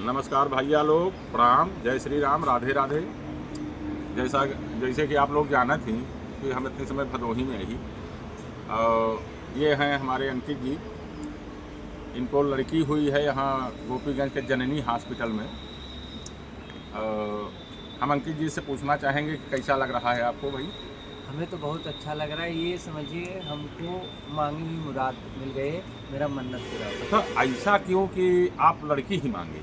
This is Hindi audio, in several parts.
नमस्कार भैया लोग, प्रणाम, जय श्री राम, राधे राधे। जैसे कि आप लोग जाना थी कि हम इतने समय भदोही में ही। ये हैं हमारे अंकित जी। इनको लड़की हुई है यहाँ गोपीगंज के जननी हॉस्पिटल में। हम अंकित जी से पूछना चाहेंगे कि कैसा लग रहा है आपको भाई? हमें तो बहुत अच्छा लग रहा है। ये समझिए हमको मांगी हुई मुराद मिल गए, मेरा मन्नत पूरा हो तो गया। ऐसा क्यों कि आप लड़की ही मांगे?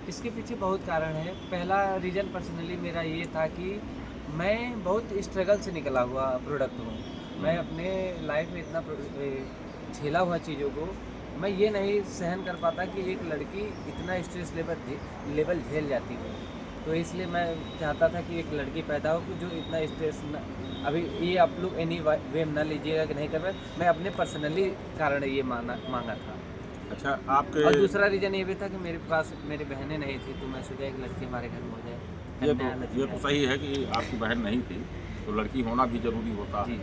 इसके पीछे बहुत कारण है। पहला रीज़न पर्सनली मेरा ये था कि मैं बहुत स्ट्रगल से निकला हुआ प्रोडक्ट हूँ। मैं अपने लाइफ में इतना झेला हुआ चीज़ों को मैं ये नहीं सहन कर पाता कि एक लड़की इतना स्ट्रेस लेवल झेल जाती है। तो इसलिए मैं चाहता था कि एक लड़की पैदा हो कि जो इतना स्ट्रेस न, अभी ये आप लोग एनी वे न लीजिएगा कि नहीं कर पाए। मैं अपने पर्सनली कारण ये मांगा था। अच्छा, और आपके दूसरा रीज़न ये भी था कि मेरे पास मेरी बहनें नहीं थी, तो मैं सोचा एक लड़की हमारे घर में हो जाए। ये तो सही है कि आपकी बहन नहीं थी, तो लड़की होना भी ज़रूरी होता है। जी।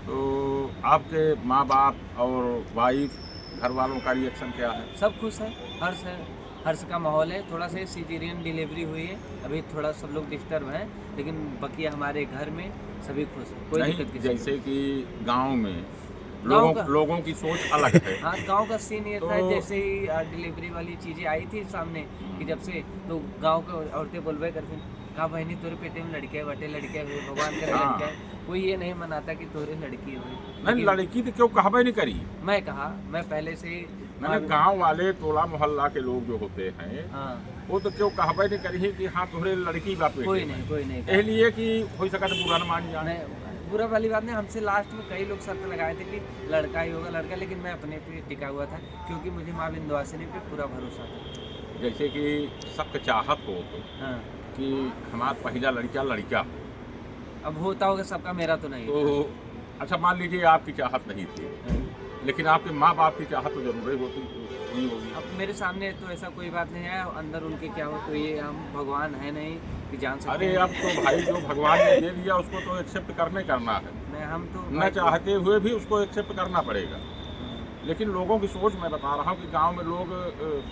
तो आपके माँ बाप और वाइफ, घर वालों का रिएक्शन क्या है? सब खुश हैं, हर्ष है, हर्ष का माहौल है। थोड़ा सा सीजेरियन डिलीवरी हुई है, अभी थोड़ा सब लोग डिस्टर्ब हैं, लेकिन बकिया हमारे घर में सभी खुश हैं, कोई दिक्कत नहीं, किसी जैसे कि गांव में गाँव का लोगों की सोच अलग है। हाँ, गांव का सीन ये था। तो जैसे ही डिलीवरी वाली चीज़ें आई थी सामने कि जब से, तो गांव के औरतें बोलबे करती, कहा बहनी तोरे पेटे में लड़के बटे लड़के हुए, भगवान करे हाँ, लड़का है। कोई ये नहीं मनाता कि तोरे लड़की हुई। नहीं, लेकिन लड़की तो क्यों कहबे नहीं करी। मैं कहा, मैं पहले से ही मैंने गांव वाले टोला मोहल्ला के लोग जो होते हैं, हाँ, वो तो क्यों कहबे नहीं करी कि हाँ तोहरे लड़की बा पेटे कोई में। नहीं कोई नहीं इसलिए कि हो सका तो बुरा न मान जाए। नहीं, बुरा वाली बात नहीं। हमसे लास्ट में कई लोग शर्त लगाए थे कि लड़का ही होगा लड़का, लेकिन मैं अपने पे टिका हुआ था क्योंकि मुझे माँ विंध्यवासिनी पे पूरा भरोसा था। जैसे कि सबके चाहत हो तो हाँ, कि हमारा पहला लड़का अब होता होगा सबका, मेरा तो नहीं तो अच्छा, मान लीजिए आपकी चाहत नहीं थी, था। लेकिन आपके माँ बाप की चाहत तो जरूर हुई होगी। अब मेरे सामने तो ऐसा कोई बात नहीं है, अंदर उनके क्या हो तो ये हम भगवान है नहीं कि जान सकते अरे हैं। अब तो भाई जो भगवान ने दे दिया उसको तो एक्सेप्ट करना है। नहीं, हम तो न चाहते हुए भी उसको एक्सेप्ट करना पड़ेगा। लेकिन लोगों की सोच मैं बता रहा हूँ कि गांव में लोग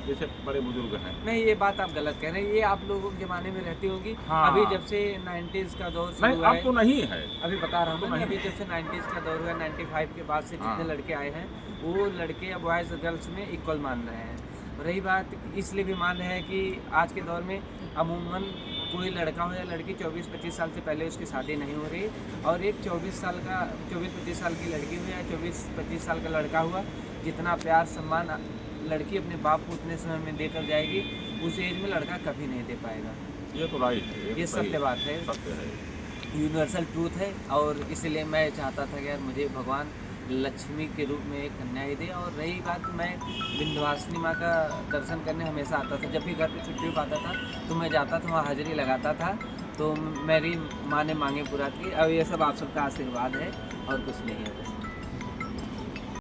जैसे बड़े बुजुर्ग हैं। नहीं, ये बात आप गलत कह रहे हैं। ये आप लोगों के ज़माने में रहती होगी। हाँ, अभी जब से 90s का दौर शुरू नहीं, हुआ अब है, तो नहीं है। अभी बता रहा हूँ तो मैं, नहीं। अभी जब से 90s का दौर हुआ, 95 के बाद से हाँ। जितने लड़के आए हैं वो लड़के अब बॉयज़ गर्ल्स में इक्वल मान रहे हैं। रही बात इसलिए भी मान रहे हैं कि आज के दौर में अमूमन कोई लड़का हो या लड़की 24-25 साल से पहले उसकी शादी नहीं हो रही, और एक 24-25 साल की लड़की हुई या 24-25 साल का लड़का हुआ, जितना प्यार सम्मान लड़की अपने बाप को उतने समय में देकर जाएगी, उस एज में लड़का कभी नहीं दे पाएगा। ये तो राइट है, ये तो सही सत्य बात है, सत्य है। यूनिवर्सल ट्रूथ है। और इसलिए मैं चाहता था कि यार मुझे भगवान लक्ष्मी के रूप में एक कन्या ही दे। और रही बात, मैं विंध्यवासिनी माँ का दर्शन करने हमेशा आता था। जब भी घर पे छुट्टी पाता था तो मैं जाता था, वहाँ हाजिरी लगाता था। तो मेरी माँ ने मांगे पूरा की। अब ये सब आप सबका आशीर्वाद है और कुछ नहीं है।